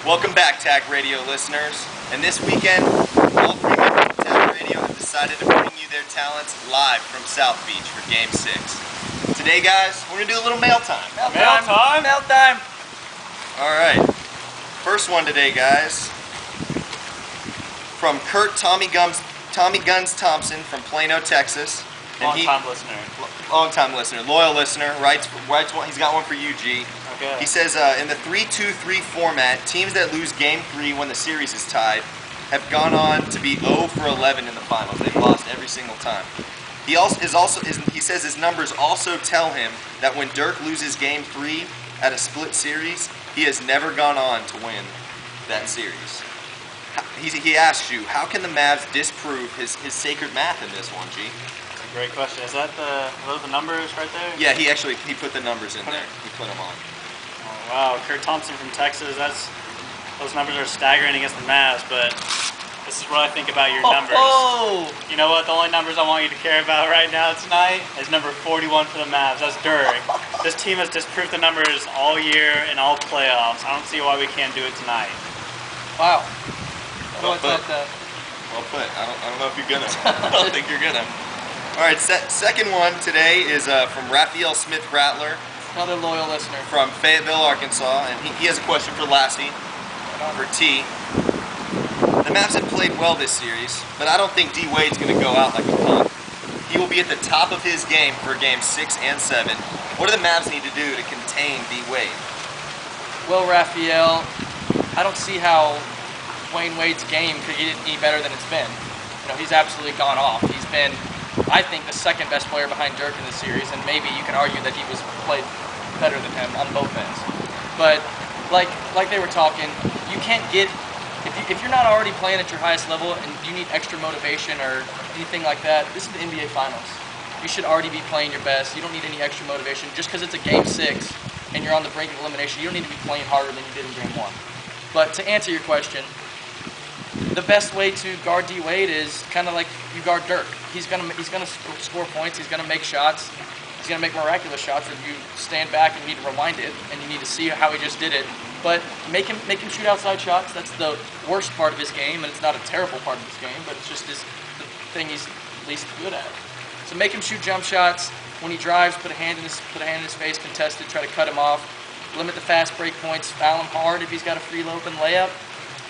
Welcome back, Tag Radio listeners. And this weekend, all three members of Tag Radio have decided to bring you their talents live from South Beach for Game 6. Today, guys, we're going to do a little mail time. Mail time! All right. First one today, guys. From Kurt Tommy Guns Thompson from Plano, Texas. Long-time listener, loyal listener, writes one. He's got one for you, G. Okay. He says, in the 3-2-3 format, teams that lose Game 3 when the series is tied have gone on to be 0 for 11 in the finals. They've lost every single time. He says his numbers also tell him that when Dirk loses Game 3 at a split series, he has never gone on to win that series. He asks you, how can the Mavs disprove his sacred math in this one, G? Great question. Are those the numbers right there? Yeah, he put the numbers in there. He put them on. Oh, wow, Kurt Thompson from Texas. Those numbers are staggering against the Mavs, but this is what I think about your numbers. Oh! You know what? The only numbers I want you to care about right now tonight is number 41 for the Mavs. That's Dirk. This team has disproved the numbers all year in all playoffs. I don't see why we can't do it tonight. Wow. Well put. I don't know if you're gonna. I don't think you're gonna. All right, second one today is from Raphael Smith-Rattler. Another loyal listener. From Fayetteville, Arkansas, and he has a question for Lassie, for T. The Mavs have played well this series, but I don't think D. Wade's going to go out like a punk. He will be at the top of his game for Game 6 and 7. What do the Mavs need to do to contain D. Wade? Well, Raphael, I don't see how Dwayne Wade's game could get any better than it's been. You know, he's absolutely gone off. He's been, I think, the second best player behind Dirk in this series, and maybe you can argue that he was played better than him on both ends. But like they were talking, you can't get if you're not already playing at your highest level and you need extra motivation or anything like that. This is the NBA Finals. You should already be playing your best. You don't need any extra motivation. Just because it's a Game 6 and you're on the brink of elimination, you don't need to be playing harder than you did in Game 1. But to answer your question, the best way to guard D. Wade is kind of like you guard Dirk. He's gonna score points. He's gonna make shots. He's gonna make miraculous shots. Or you stand back and you need to rewind it, and you need to see how he just did it. But make him shoot outside shots. That's the worst part of his game, and it's not a terrible part of his game, but it's just the thing he's least good at. So make him shoot jump shots. When he drives, put a hand in his face, contested, try to cut him off. Limit the fast break points. Foul him hard if he's got a free open layup.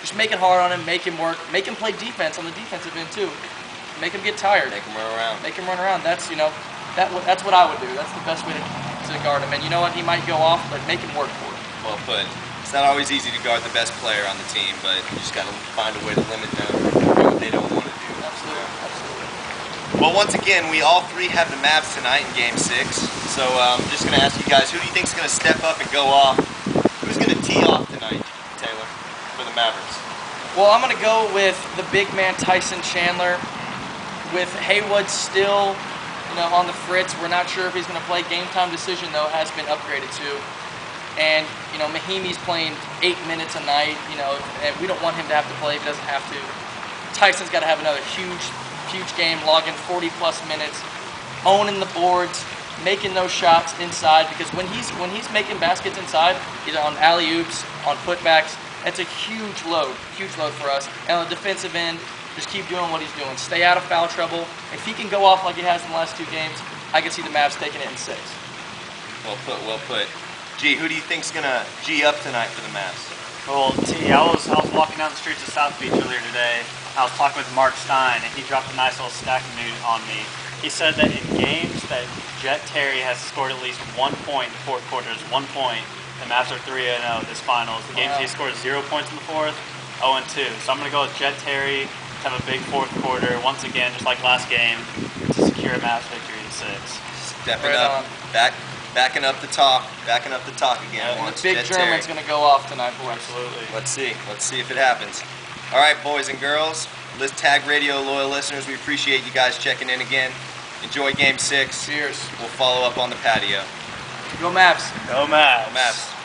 Just make it hard on him, make him work, make him play defense on the defensive end too. Make him get tired. Make him run around. Make him run around. That's that's what I would do. That's the best way to guard him. And you know what? He might go off, but make him work for it. Well put. It's not always easy to guard the best player on the team, but you just got to find a way to limit them and do what they don't want to do. Absolutely. Well, once again, we all three have the Mavs tonight in Game 6. So I'm just going to ask you guys, who do you think is going to step up and go off? Who's going to tee off tonight, Taylor, for the Mavericks? Well, I'm going to go with the big man Tyson Chandler. With Haywood still, on the fritz, we're not sure if he's going to play. Game time decision, though, has been upgraded to. And, Mahimi's playing 8 minutes a night, and we don't want him to have to play if he doesn't have to. Tyson's got to have another huge game, logging 40-plus minutes, owning the boards, making those shots inside, because when he's making baskets inside, either on alley-oops, on putbacks, that's a huge load for us. And on the defensive end, just keep doing what he's doing. Stay out of foul trouble. If he can go off like he has in the last 2 games, I can see the Mavs taking it in 6. Well put. G, who do you think's gonna G up tonight for the Mavs? Well, T, I was walking down the streets of South Beach earlier today. I was talking with Mark Stein, and he dropped a nice little stat on me. He said that in games that Jet Terry has scored at least 1 point in the fourth quarter, is 1 point. The Mavs are 3-0 this finals. The games he scores 0 points in the fourth, 0-2. So I'm going to go with Jet Terry to have a big fourth quarter, once again, just like last game, to secure a Mavs victory in 6. Stepping up, backing up the talk again. The big German's going to go off tonight, boys. Absolutely. Let's see if it happens. All right, boys and girls, Tag Radio loyal listeners, we appreciate you guys checking in again. Enjoy Game 6. Cheers. We'll follow up on the patio. Go Mavs. Go Mavs. Go Mavs.